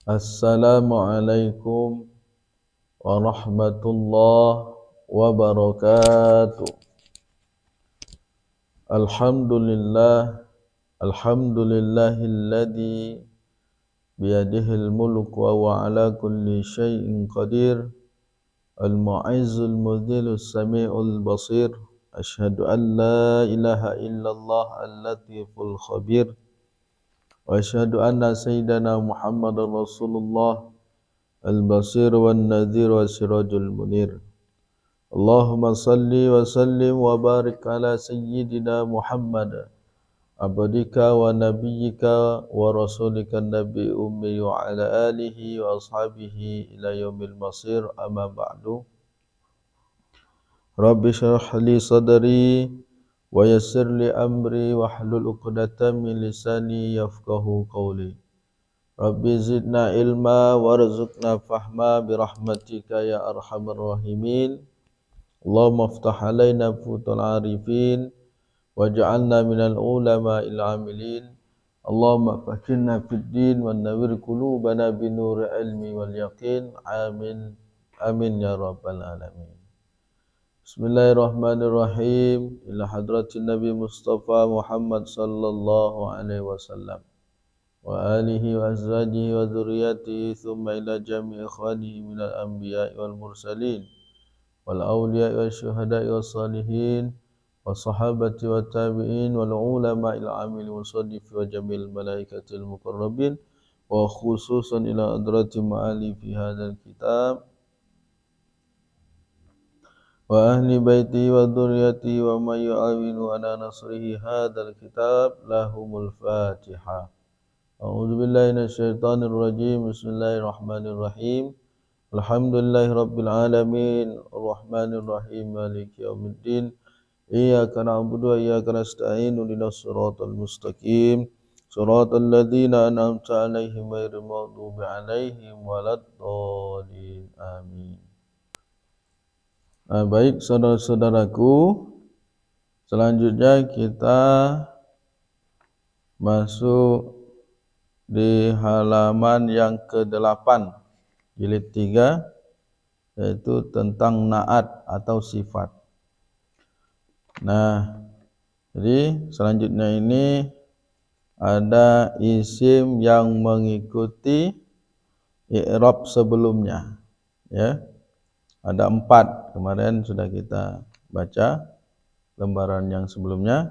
Assalamualaikum warahmatullahi wabarakatuh. Alhamdulillah, alhamdulillahilladzi biyadihil mulku wa huwa ala kulli syai'in qadir. Al-mu'izzul mudhillus sami'ul basir. Asyhadu an la ilaha illallah al-latiful khabir. Wa asyhadu anna sayyidana Muhammadar Rasulullah al-basir wan nadhir wa sirajul munir. Allahumma salli wa sallim wa barik ala sayyidina Muhammad abdika wa nabiyyika wa rasulika nabi ummi wa ala alihi wa ashabihi ila yaumil masir, amma ba'du. Rabbi shrah li sadri wa yassir li amri wahlul 'uqdatam min lisani yafqahu qawli. Rabbi zidna ilma warzuqna fahma birahmatika ya arhamar rahimin. Allahumma aftah alaina futul arifin waj'alna minal ulama'il amilin. Allahumma faqihna fid din wa nawwir qulubana binuri ilmi wal yaqin. Amin amin ya rabbal alamin. Bismillahirrahmanirrahim. Ila hadratin Nabi Mustafa Muhammad sallallahu alaihi wasallam wa alihi wa azwajihi wa dzurriyyatihi thumma ila jami'i ikhwanihi minal anbiya'i wal mursalin wal awliya'i wasyuhada'i was salihin was sahabati wat tabi'in wal ulama'il amil musaddifi wa jamil malaikatil muqarrabin wa khususan ila adrati ma'ali fi hadzal kitab wa ahli baiti wa dzurriyyati wa may yu'awinu ala nasrihi hadzal kitab lahumul fatihah. A'udzu billahi minasyaitonir rajim. Bismillahirrahmanirrahim. Alhamdulillahi rabbil alamin arrahmanir rahim maliki yaumiddin. Iyyaka na'budu wa iyyaka nasta'in ihdinas siratal mustaqim siratal ladzina an'amta 'alaihim ghairil maghdubi 'alaihim waladdallin. Amin. Baik saudara-saudaraku, selanjutnya kita masuk di halaman yang ke-8 jilid 3, yaitu tentang naat atau sifat. Nah, jadi selanjutnya ini ada isim yang mengikuti i'rab sebelumnya, ya. Ada 4, kemarin sudah kita baca lembaran yang sebelumnya.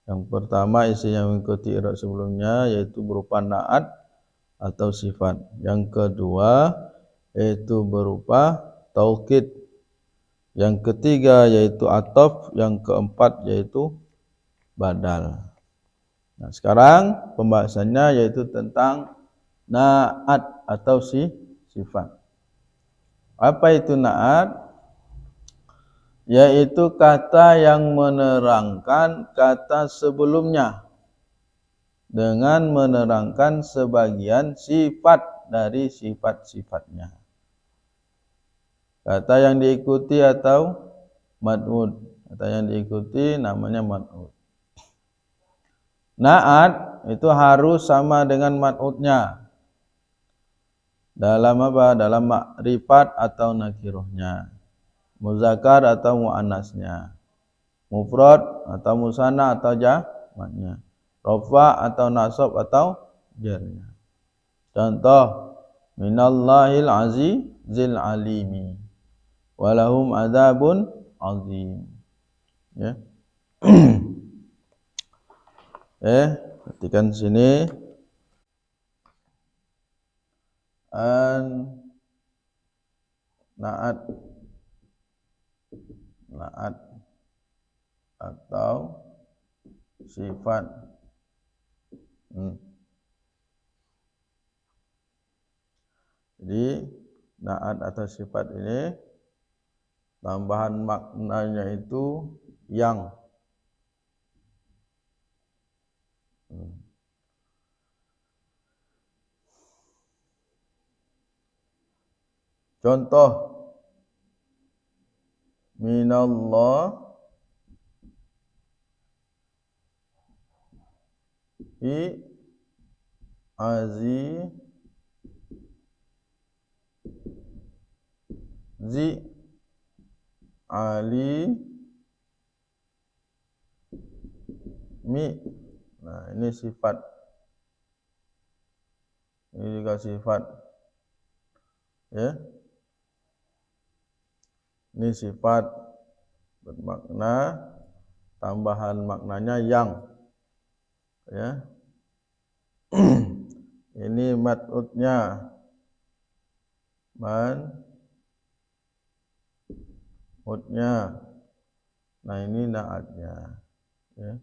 Yang pertama isim yang mengikuti i'rab sebelumnya yaitu berupa naat atau sifat. Yang kedua yaitu berupa taukid. Yang ketiga yaitu ataf, yang keempat yaitu badal. Nah, sekarang pembahasannya yaitu tentang naat atau sifat. Apa itu naat? Yaitu kata yang menerangkan kata sebelumnya dengan menerangkan sebagian sifat dari sifat-sifatnya. Kata yang diikuti atau mad'ud. Kata yang diikuti namanya mad'ud. Naat itu harus sama dengan mad'udnya. Dalam apa? Dalam makrifat atau nakirohnya, muzakkar atau muannasnya, mufrad atau musanna atau jamaknya, rafa atau nasab atau jarnya. Contoh, minallahil azizil alimi walahum adzabun azim. Ya. Perhatikan sini. Naat atau sifat. Jadi naat atau sifat ini tambahan maknanya itu yang. Contoh, minallah azizil zi ali mi. Nah, ini sifat. Ini juga sifat. Ya. Ini sifat bermakna tambahan maknanya yang. Ya. Ini mat'udnya. Mat'udnya. Nah, ini na'atnya. Ya.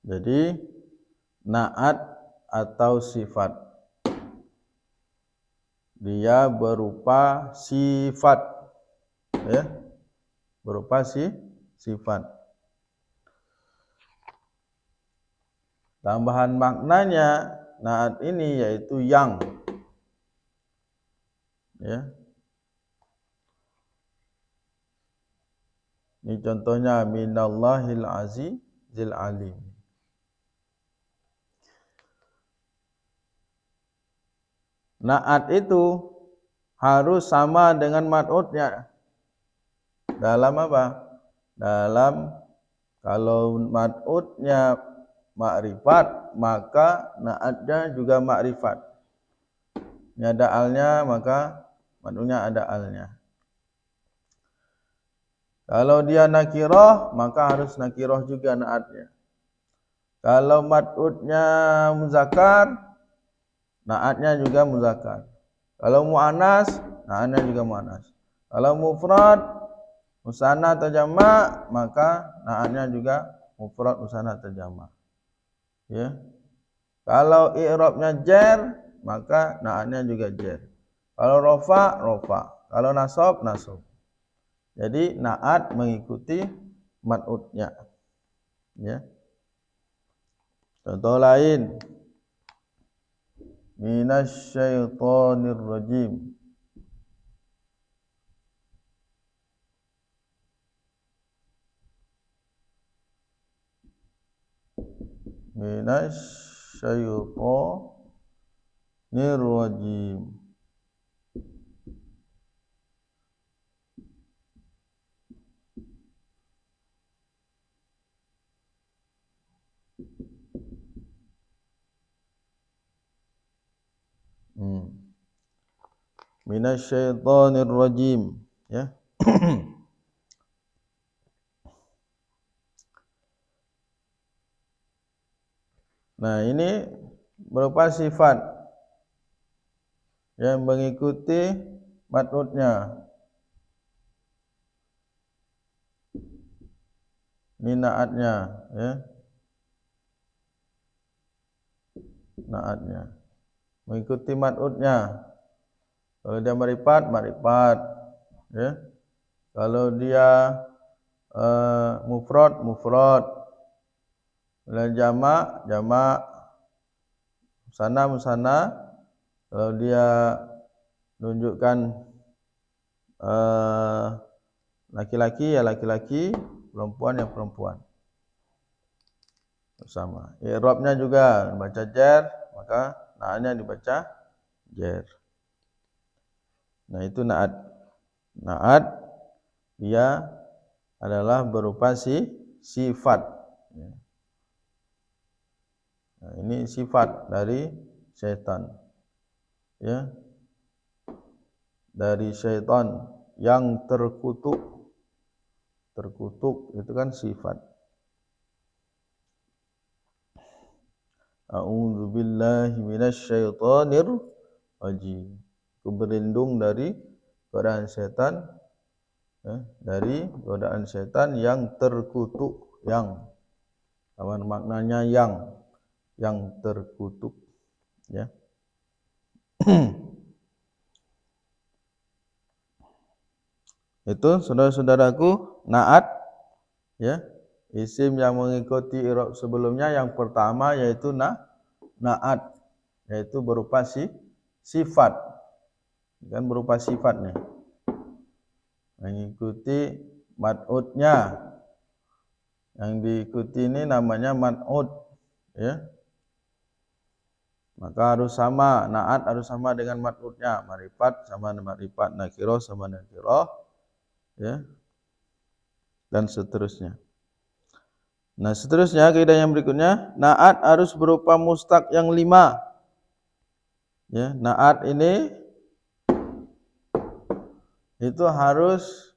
Jadi na'at atau sifat, dia berupa sifat, ya, berupa sifat. Tambahan maknanya na'at ini yaitu yang, ya. Ini contohnya minallahil azizil alim. Na'at itu harus sama dengan mat'udnya. Dalam apa? Dalam kalau mat'udnya ma'rifat, maka na'atnya juga ma'rifat. Ini ada alnya, maka mat'udnya ada alnya. Kalau dia nakirah, maka harus nakirah juga na'atnya. Kalau mat'udnya muzakkar, na'atnya juga muzakkar. Kalau mu'annas, na'atnya juga mu'annas. Kalau mufrad, musanna atau jamak, maka na'atnya juga mufrad, musanna atau jamak. Ya. Kalau i'rabnya jar, maka na'atnya juga jar. Kalau rafa, rafa. Kalau nasab, nasab. Jadi na'at mengikuti mat'udnya. Ya. Contoh lain. Minasyaitonir rajim. Minasyaitonir rajim. Minasyaitonir rajim, ya. Nah, ini berupa sifat yang mengikuti mat'udnya. Ini na'atnya, ya. Na'atnya mengikuti mat'udnya. Kalau dia marifat, marifat, ya. Kalau dia mufrad, mufrad. Kalau jamak, jamak. Musanna, musanna. Kalau dia menunjukkan laki-laki ya laki-laki, perempuan ya perempuan. Sama. I'rabnya juga baca jar, maka na'atnya dibaca jar. Nah, itu na'at. Na'at dia adalah berupa sifat. Nah, ini sifat dari syaitan. Ya. Dari syaitan yang terkutuk. Terkutuk itu kan sifat. A'udzu billahi minasyaitonir rajim. Aku berlindung dari godaan setan, ya, dari godaan setan yang terkutuk, yang apa maknanya yang terkutuk, ya. Itu saudara-saudaraku na'at, ya. Isim yang mengikuti i'rab sebelumnya yang pertama yaitu na'at, yaitu berupa sifat. Kan berupa sifat nih. Mengikuti mat'udnya. Yang diikuti ini namanya man'ud, ya. Maka harus sama, na'at harus sama dengan man'udnya. Ma'rifat sama dengan ma'rifat, nakirah sama nakirah, ya. Dan seterusnya. Nah, seterusnya kaidah yang berikutnya, na'at harus berupa mustaq yang 5. Ya, na'at ini itu harus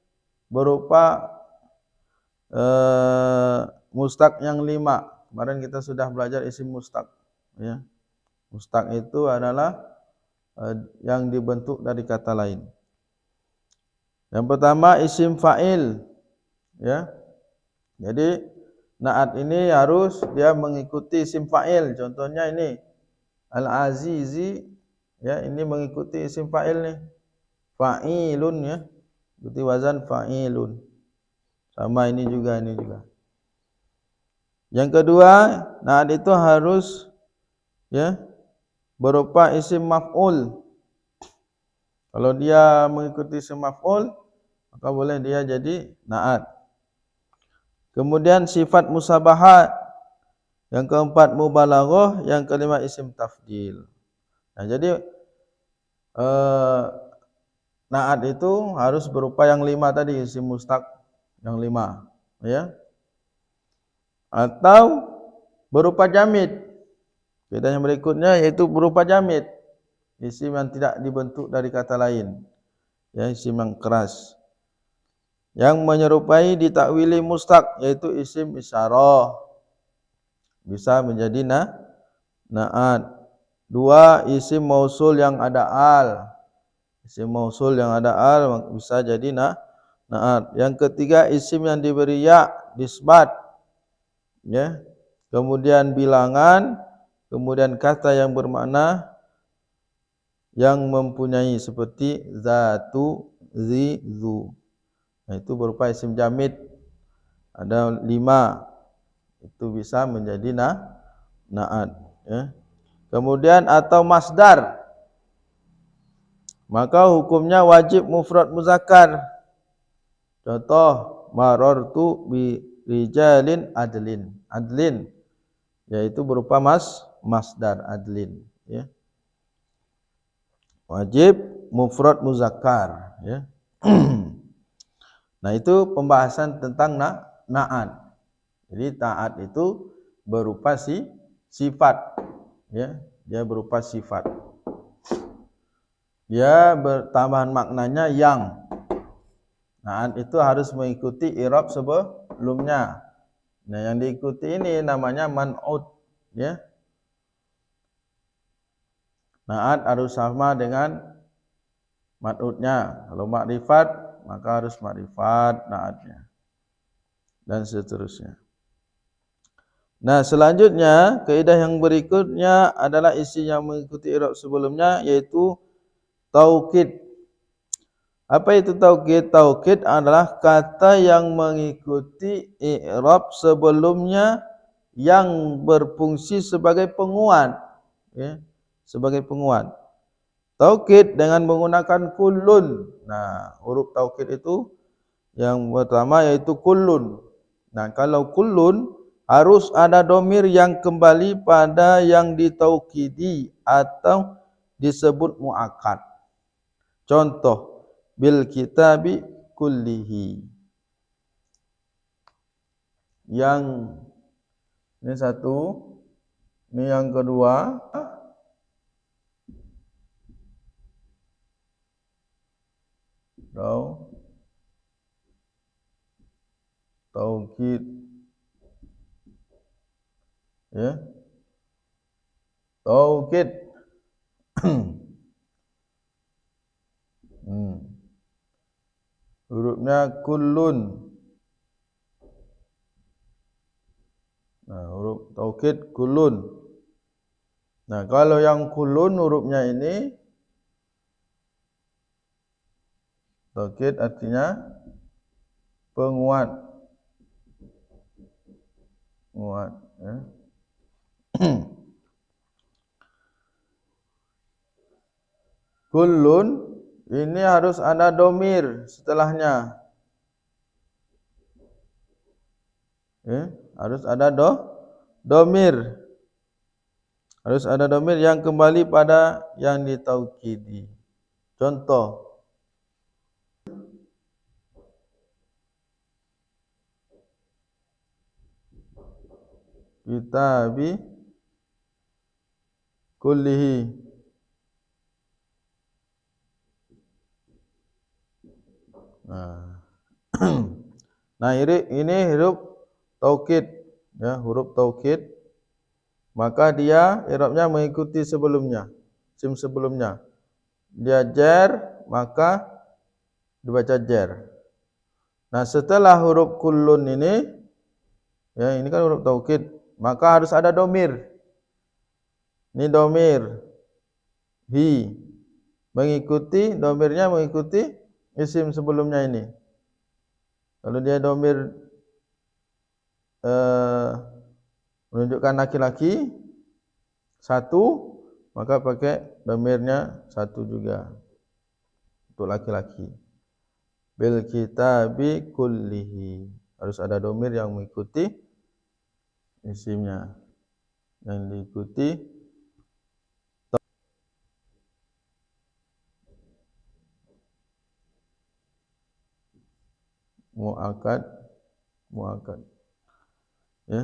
berupa mustaq yang 5. Kemarin kita sudah belajar isim mustaq, ya. Mustaq itu adalah yang dibentuk dari kata lain. Yang pertama isim fa'il, ya. Jadi na'at ini harus dia mengikuti isim fa'il. Contohnya ini al-azizi, ya, ini mengikuti isim fa'il nih. Fa'ilun, ya. Ikuti wazan fa'ilun. Sama ini juga. Yang kedua, na'at itu harus, ya, berupa isim maf'ul. Kalau dia mengikuti isim maf'ul, maka boleh dia jadi na'at. Kemudian sifat musabahat. Yang keempat mubalaghah, yang kelima isim tafdil. Nah, jadi na'at itu harus berupa yang 5 tadi, isim mustaq yang 5, ya. Atau berupa jamid. Kaidah yang berikutnya yaitu berupa jamid, isim yang tidak dibentuk dari kata lain, ya, isim yang keras. Yang menyerupai ditakwili mustaq yaitu isim isyarah, bisa menjadi na'at. 2, isim mausul yang ada al. Isim mausul yang ada al bisa jadi na'at. Yang ketiga isim yang diberi ya, disbat, ya. Kemudian bilangan, kemudian kata yang bermakna yang mempunyai seperti zatu, zi, zu. Nah, itu berupa isim jamid. Ada 5. Itu bisa menjadi na'at, ya. Kemudian atau masdar, maka hukumnya wajib mufrad muzakkar. Contoh marartu bi rijalin adlin, yaitu berupa masdar adlin, ya. Wajib mufrad muzakkar, ya. Nah, itu pembahasan tentang na'at. Jadi ta'at itu berupa sifat, ya. Dia berupa sifat. Dia bertambahan maknanya yang. Na'at itu harus mengikuti i'rab sebelumnya. Nah, yang diikuti ini namanya man'ud, ya. Na'at harus sama dengan man'udnya. Kalau makrifat, maka harus makrifat na'atnya. Dan seterusnya. Nah, selanjutnya kaidah yang berikutnya adalah isi yang mengikuti i'rab sebelumnya yaitu taukid. Apa itu taukid? Taukid adalah kata yang mengikuti i'rab sebelumnya yang berfungsi sebagai penguat, ya, sebagai penguat. Taukid dengan menggunakan kullun. Nah, huruf taukid itu yang pertama yaitu kullun. Nah, kalau kullun harus ada domir yang kembali pada yang ditaukidi atau disebut muakkad. Contoh, bil kitabi kullihi. Yang ini satu, ini yang kedua. Taukid, ya. Taukid. Hurufnya kullun. Nah, huruf taukid kullun. Nah, kalau yang kullun hurufnya ini taukid artinya penguat. Penguat, ya. Kullun ini harus ada domir setelahnya. Harus ada domir. Harus ada domir yang kembali pada yang ditaukidi. Contoh, kitabi kullihi. Nah, ini huruf taukid, ya, huruf taukid. Maka dia i'rabnya mengikuti sebelumnya, isim sebelumnya. Dia jar, maka dibaca jar. Nah, setelah huruf kullun ini, ya, ini kan huruf taukid, maka harus ada domir. Ini domir hi, mengikuti, domirnya mengikuti isim sebelumnya ini. Kalau dia domir menunjukkan laki-laki satu, maka pakai domirnya satu juga untuk laki-laki. Bil kitabi kullihi, harus ada domir yang mengikuti isimnya, yang diikuti muakkad, ya.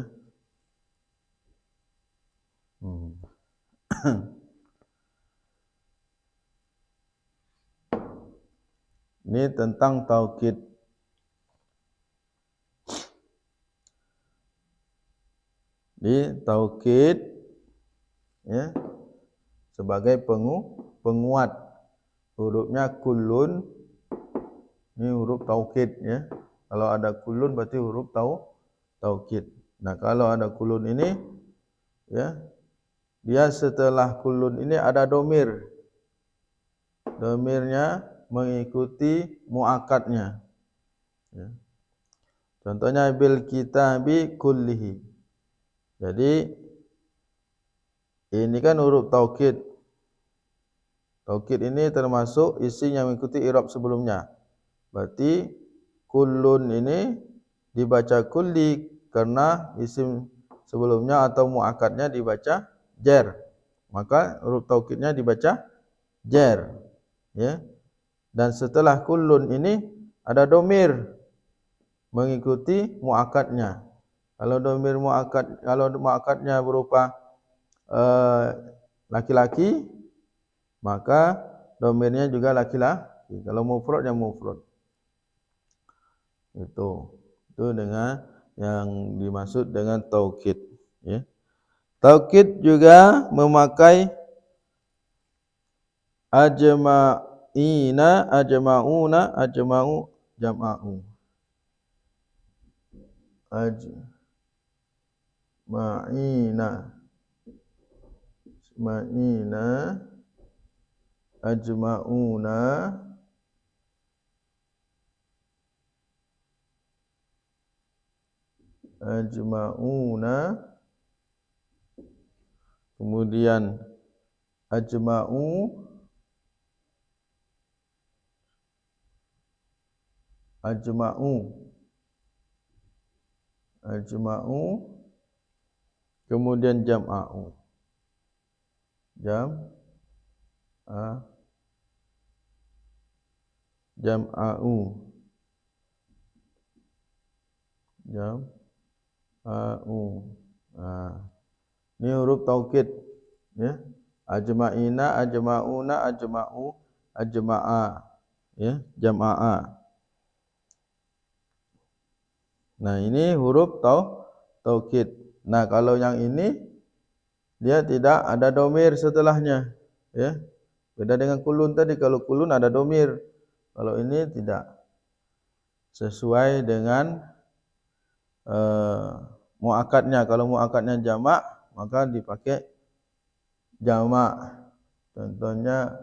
Ini tentang taukid. Di taukid, ya, sebagai penguat. Hurufnya kullun, ini huruf taukid, ya. Kalau ada kullun berarti huruf taukid. Nah, kalau ada kullun ini, ya, dia setelah kullun ini ada domir. Domirnya mengikuti muakkadnya, ya. Contohnya bil kitabi kullihi. Jadi ini kan huruf taukid. Taukid ini termasuk isim yang mengikuti i'rab sebelumnya. Berarti kullun ini dibaca kulli karena isim sebelumnya atau muakkadnya dibaca jar. Maka huruf taukidnya dibaca jar, ya. Dan setelah kullun ini ada domir mengikuti muakkadnya. Kalau domir muakkad, kalau muakkadnya berupa laki-laki, maka domirnya juga laki-laki. Kalau mufrad yang mufrad. Itu dengan yang dimaksud dengan taukid, ya. Taukid juga memakai ajma'ina, ajma'una, ajma'u, jam'a'u. Ajma'ina, ajma'ina, ajma'una, ajma'una, kemudian ajma'u, ajma'u, ajma'u, kemudian jam'a'u, jam'a'u, jam'a'u. Ini huruf taukid, ya. Ajma'ina, ajma'una, ajma'u, ajma'a, ya, jam'a'a. Nah, ini huruf taukid. Nah, kalau yang ini dia tidak ada domir setelahnya, ya. Beda dengan kulun tadi, kalau kulun ada domir. Kalau ini tidak. Sesuai dengan muakkadnya. Kalau muakkadnya jamak, maka dipakai jamak. Contohnya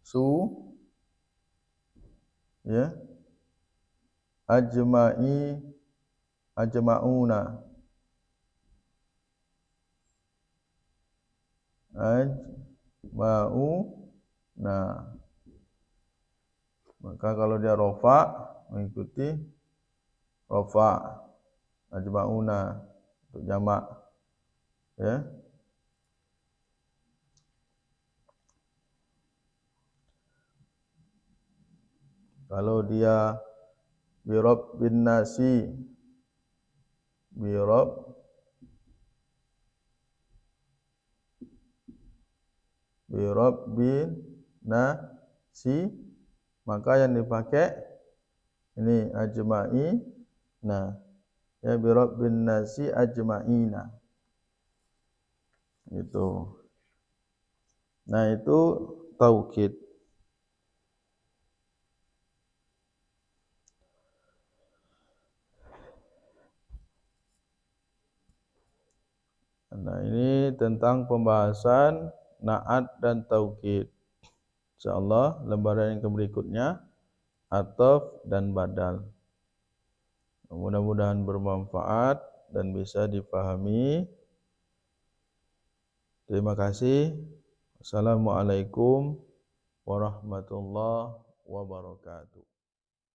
su, ya, ajma'i, ajma'una, Mau nah. Maka kalau dia rofa mengikuti rofa ajmauna untuk jamak ya. Kalau dia birob bin nasi birob bin nasi maka yang dipakai ini ajma'i. Nah, ya birob bin nasi ajma'ina. Itu. Nah, itu taukid. Nah, ini tentang pembahasan na'at dan taukid. Insyaallah lembaran yang berikutnya ataf dan badal. Mudah-mudahan bermanfaat dan bisa dipahami. Terima kasih. Assalamualaikum warahmatullahi wabarakatuh.